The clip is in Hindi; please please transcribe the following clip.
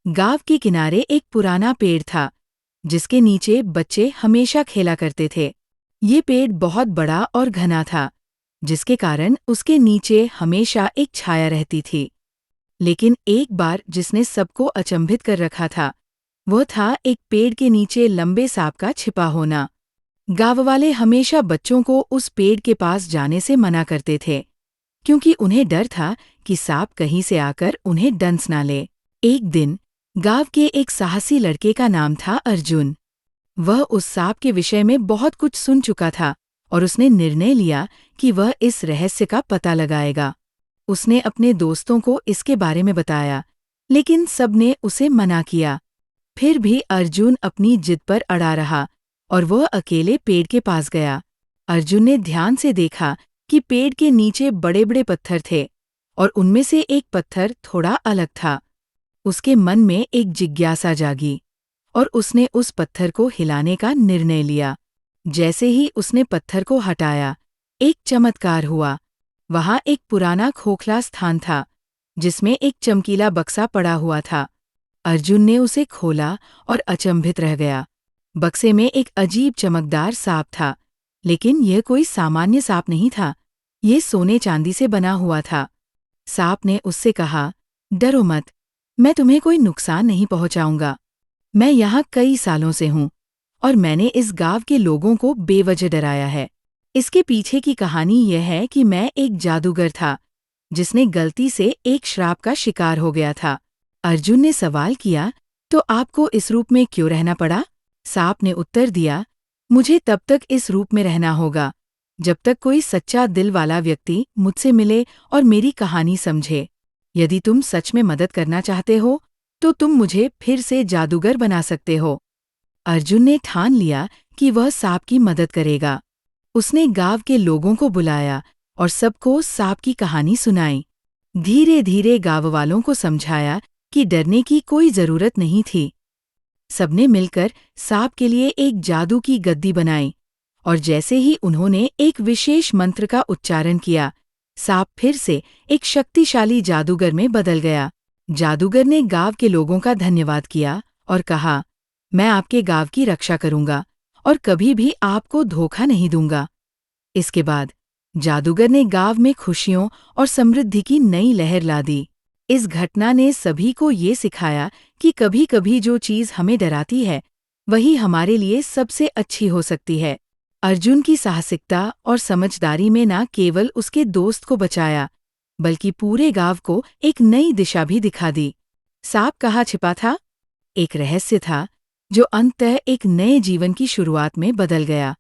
गांव के किनारे एक पुराना पेड़ था, जिसके नीचे बच्चे हमेशा खेला करते थे। ये पेड़ बहुत बड़ा और घना था, जिसके कारण उसके नीचे हमेशा एक छाया रहती थी। लेकिन एक बार जिसने सबको अचंभित कर रखा था, वह था एक पेड़ के नीचे लंबे सांप का छिपा होना। गांव वाले हमेशा बच्चों को उस पेड़ के पास जाने से मना करते थे, क्योंकि उन्हें डर था कि सांप कहीं से आकर उन्हें डंस ना ले। एक दिन गांव के एक साहसी लड़के का नाम था अर्जुन। वह उस सांप के विषय में बहुत कुछ सुन चुका था और उसने निर्णय लिया कि वह इस रहस्य का पता लगाएगा। उसने अपने दोस्तों को इसके बारे में बताया, लेकिन सबने उसे मना किया। फिर भी अर्जुन अपनी जिद पर अड़ा रहा और वह अकेले पेड़ के पास गया। अर्जुन ने ध्यान से देखा कि पेड़ के नीचे बड़े बड़े पत्थर थे और उनमें से एक पत्थर थोड़ा अलग था। उसके मन में एक जिज्ञासा जागी और उसने उस पत्थर को हिलाने का निर्णय लिया। जैसे ही उसने पत्थर को हटाया, एक चमत्कार हुआ। वहां एक पुराना खोखला स्थान था, जिसमें एक चमकीला बक्सा पड़ा हुआ था। अर्जुन ने उसे खोला और अचंभित रह गया। बक्से में एक अजीब चमकदार सांप था, लेकिन यह कोई सामान्य सांप नहीं था। ये सोने चांदी से बना हुआ था। सांप ने उससे कहा, डरो मत, मैं तुम्हें कोई नुकसान नहीं पहुंचाऊंगा। मैं यहाँ कई सालों से हूँ और मैंने इस गांव के लोगों को बेवजह डराया है। इसके पीछे की कहानी यह है कि मैं एक जादूगर था, जिसने गलती से एक श्राप का शिकार हो गया था। अर्जुन ने सवाल किया, तो आपको इस रूप में क्यों रहना पड़ा? सांप ने उत्तर दिया, मुझे तब तक इस रूप में रहना होगा जब तक कोई सच्चा दिल वाला व्यक्ति मुझसे मिले और मेरी कहानी समझे। यदि तुम सच में मदद करना चाहते हो, तो तुम मुझे फिर से जादूगर बना सकते हो। अर्जुन ने ठान लिया कि वह सांप की मदद करेगा। उसने गांव के लोगों को बुलाया और सबको सांप की कहानी सुनाई। धीरे धीरे गांव वालों को समझाया कि डरने की कोई जरूरत नहीं थी। सबने मिलकर सांप के लिए एक जादू की गद्दी बनाई और जैसे ही उन्होंने एक विशेष मंत्र का उच्चारण किया, सांप फिर से एक शक्तिशाली जादूगर में बदल गया। जादूगर ने गांव के लोगों का धन्यवाद किया और कहा, मैं आपके गांव की रक्षा करूंगा और कभी भी आपको धोखा नहीं दूंगा। इसके बाद जादूगर ने गांव में खुशियों और समृद्धि की नई लहर ला दी। इस घटना ने सभी को ये सिखाया कि कभी कभी जो चीज हमें डराती है, वही हमारे लिए सबसे अच्छी हो सकती है। अर्जुन की साहसिकता और समझदारी में न केवल उसके दोस्त को बचाया, बल्कि पूरे गांव को एक नई दिशा भी दिखा दी। सांप कहाँ छिपा था? एक रहस्य था, जो अंततः एक नए जीवन की शुरुआत में बदल गया।